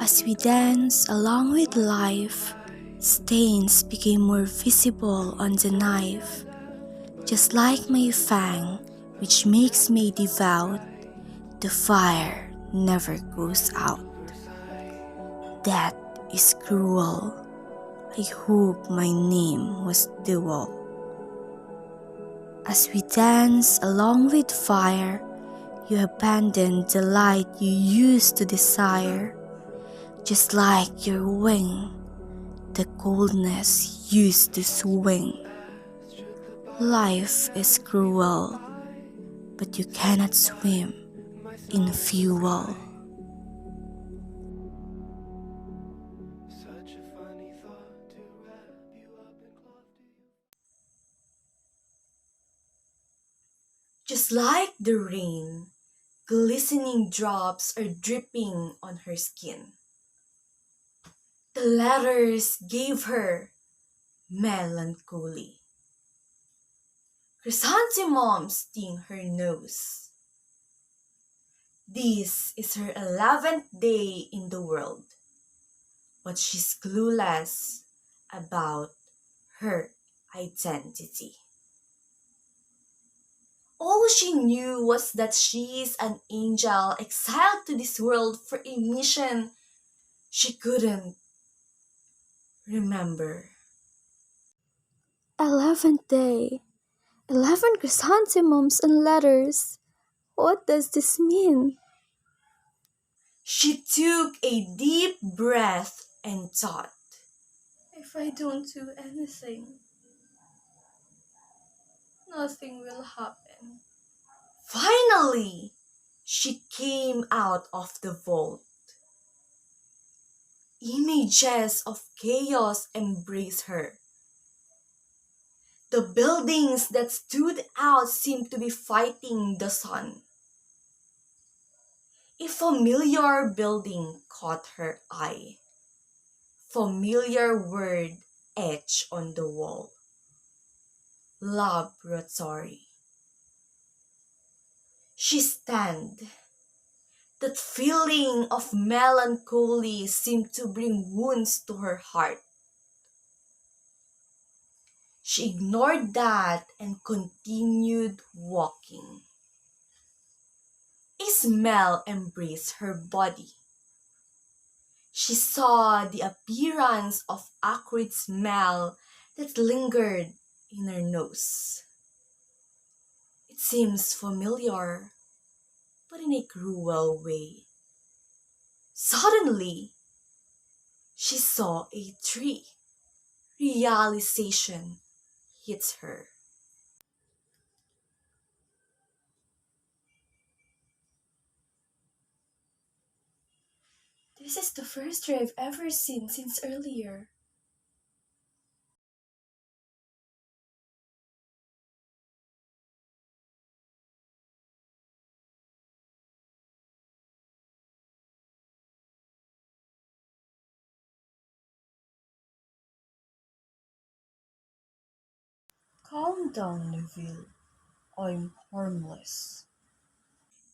As we dance along with life, stains became more visible on the knife. Just like my fang, which makes me devout, the fire never goes out. That is cruel. I hope my name was Duo. As we dance along with fire, you abandoned the light you used to desire. Just like your wing, the coldness used to swing. Life is cruel, but you cannot swim in fuel. Just like the rain, glistening drops are dripping on her skin. The letters gave her melancholy. Chrysanthemums sting her nose. This is her 11th day in the world, but she's clueless about her identity. All she knew was that she is an angel exiled to this world for a mission she couldn't remember. 11th day, 11 chrysanthemums and letters. What does this mean? She took a deep breath and thought, if I don't do anything, nothing will happen. Finally, she came out of the vault. Images of chaos embraced her. The buildings that stood out seemed to be fighting the sun. A familiar building caught her eye. Familiar word etched on the wall. Laboratory. She stand. That feeling of melancholy seemed to bring wounds to her heart. She ignored that and continued walking. A smell embraced her body. She saw the appearance of acrid smell that lingered in her nose. It seems familiar, but in a cruel way. Suddenly, she saw a tree. Realization hits her. This is the first tree I've ever seen since earlier. Calm down, Neville. I'm harmless.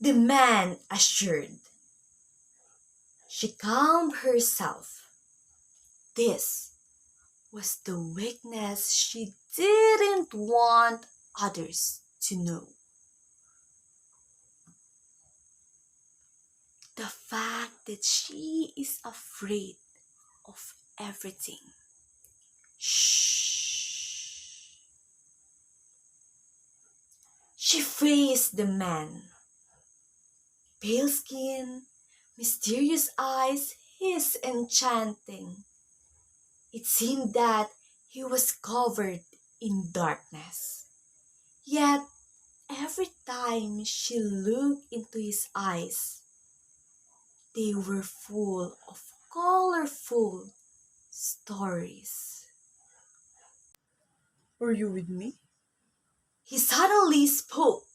The man assured. She calmed herself. This was the weakness she didn't want others to know. The fact that she is afraid of everything. Shh. She faced the man. Pale skin, mysterious eyes, his enchanting. It seemed that he was covered in darkness. Yet, every time she looked into his eyes, they were full of colorful stories. Are you with me? He suddenly spoke.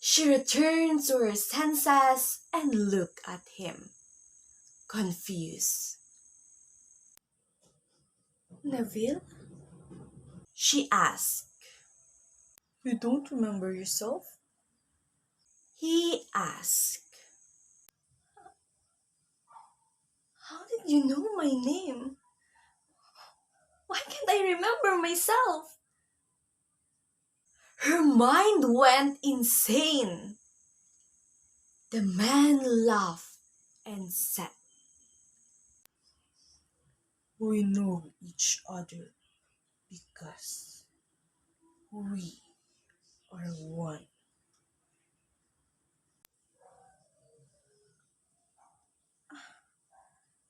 She returned to her senses and looked at him, confused. Neville? She asked. You don't remember yourself? He asked. you know my name? Why can't I remember myself? Her mind went insane. The man laughed and said, "We know each other because we are one."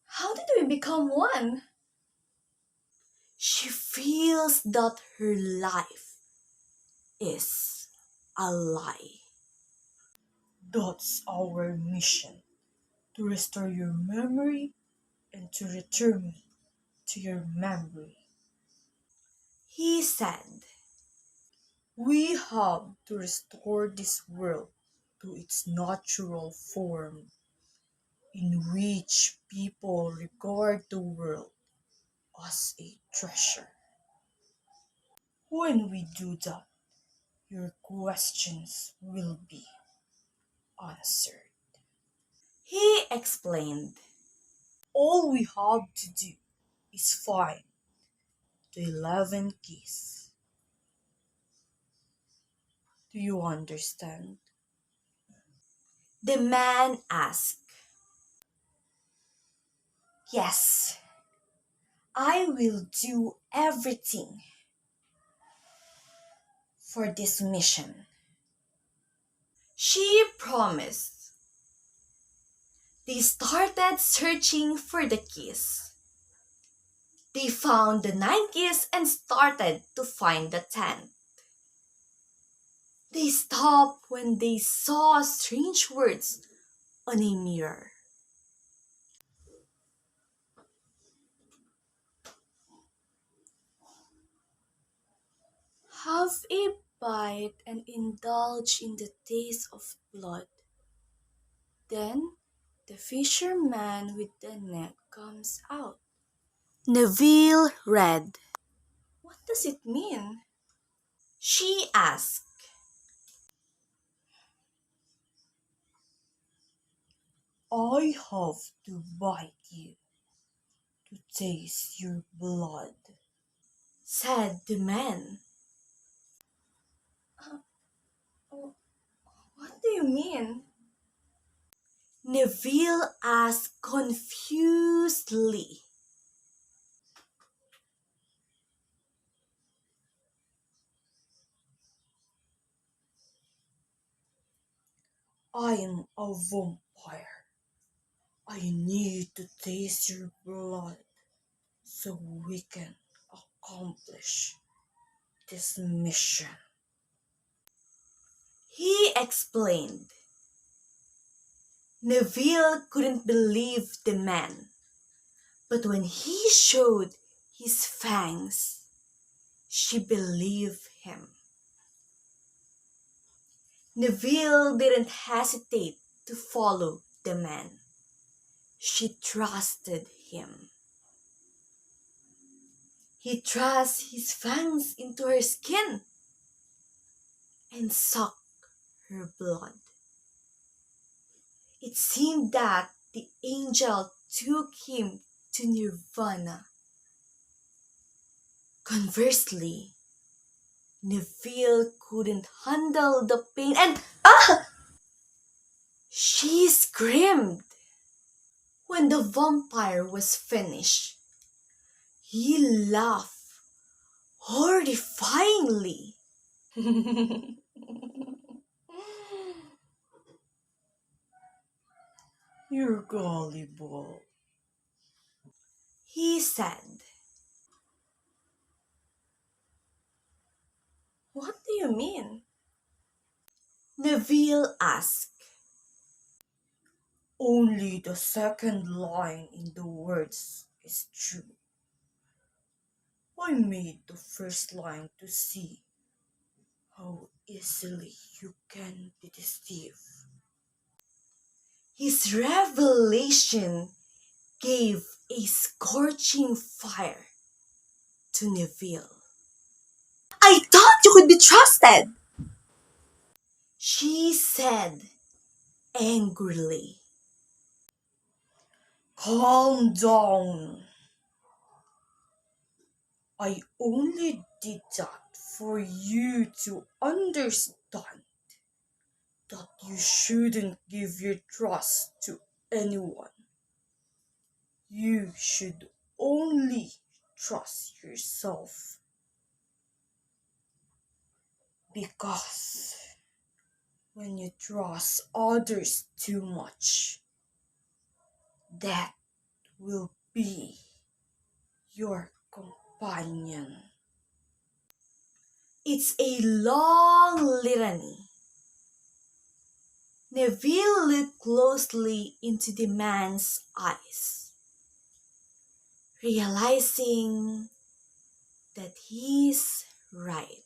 How did we become one? She feels that her life is a lie. That's our mission, to restore your memory and to return me to your memory. He said, "We have to restore this world to its natural form, in which people regard the world as a treasure. When we do that, your questions will be answered." He explained, "All we have to do is find the 11 keys. Do you understand?" The man asked, "Yes, I will do everything for this mission." She promised. They started searching for the keys. They found the 9 keys and started to find the 10th. They stopped when they saw strange words on a mirror. Have a bite and indulge in the taste of blood. Then the fisherman with the net comes out. Neville read. What does it mean? She asked. "I have to bite you to taste your blood," said the man. Oh, what do you mean? Neville asked confusedly. "I am a vampire. I need to taste your blood so we can accomplish this mission," he explained. Neville couldn't believe the man, but when he showed his fangs, she believed him. Neville didn't hesitate to follow the man. She trusted him. He thrust his fangs into her skin and sucked her blood. It seemed that the angel took him to nirvana. Conversely, Neville couldn't handle the pain and she screamed. When the vampire was finished, he laughed horrifyingly. "You're gullible," he said. What do you mean? Neville asked. "Only the second line in the words is true. I made the first line to see how easily you can be deceived." His revelation gave a scorching fire to Neville. "I thought you could be trusted," she said angrily. Calm down. I only did that for you to understand that you shouldn't give your trust to anyone. You should only trust yourself. Because when you trust others too much, that will be your companion. It's a long litany. Neville looked closely into the man's eyes, realizing that he's right.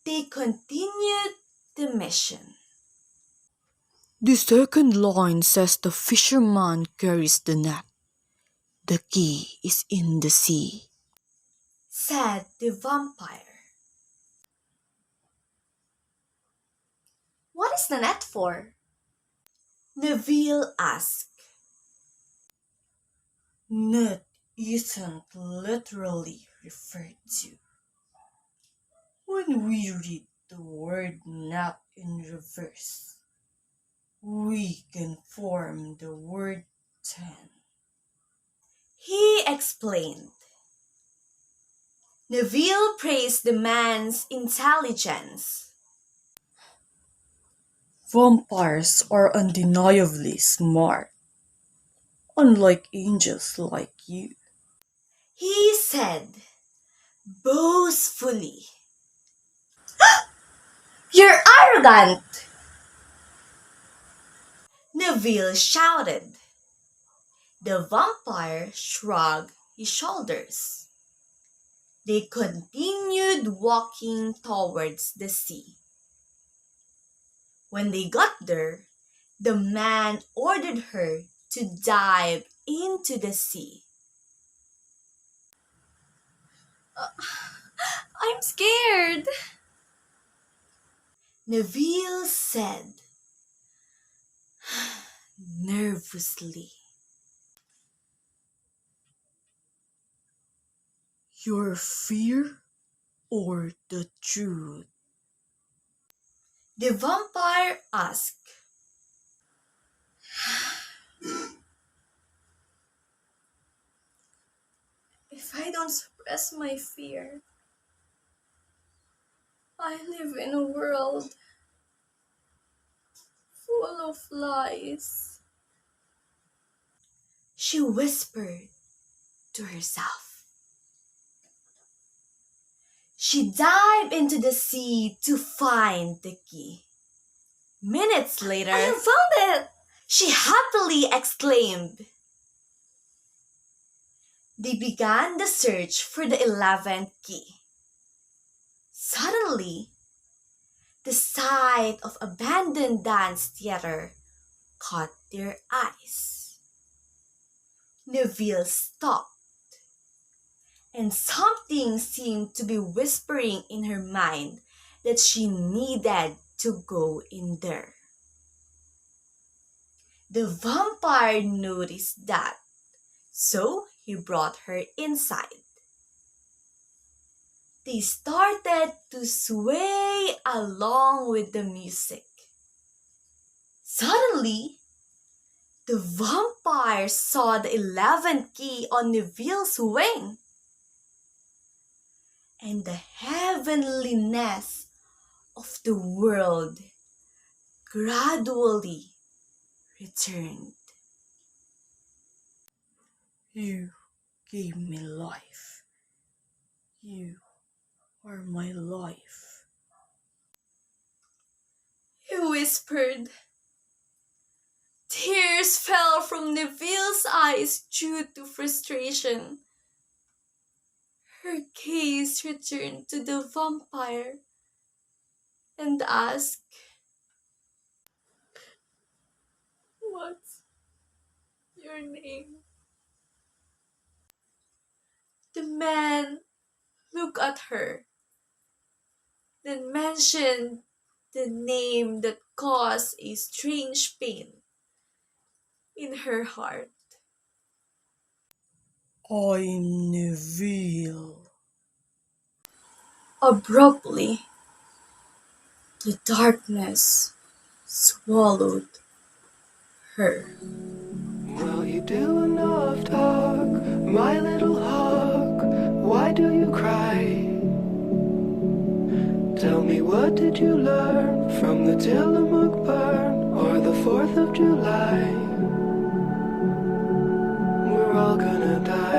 They continued the mission. The second line says the fisherman carries the net. The key is in the sea, said the vampire. What is the net for? Neville asked. Net isn't literally referred to. When we read the word net in reverse, we can form the word ten. He explained. Neville praised the man's intelligence. Vampires are undeniably smart, unlike angels like you, he said boastfully. You're arrogant! Neville shouted. The vampire shrugged his shoulders. They continued walking towards the sea. When they got there, the man ordered her to dive into the sea. I'm scared, Neville said nervously. Your fear or the truth? The vampire asked. If I don't suppress my fear, I live in a world full of lies, she whispered to herself. She dived into the sea to find the key. Minutes later, I have found it! She happily exclaimed. They began the search for the 11th key. Suddenly, the sight of abandoned dance theater caught their eyes. Neville stopped, and something seemed to be whispering in her mind that she needed to go in there. The vampire noticed that, so he brought her inside. They started to sway along with the music. Suddenly, the vampire saw the 11th key on Neville's wing, and the heavenliness of the world gradually returned. You gave me life. You are my life, he whispered. Tears fell from Neville's eyes due to frustration. Her gaze returned to the vampire and asked, What's your name? The man looked at her, then mentioned the name that caused a strange pain. in her heart. I'm Neville. Abruptly, the darkness swallowed her. Well, you do enough talk, my little hawk. Why do you cry? Tell me, what did you learn from the Tillamook burn or the 4th of July? We're all gonna die.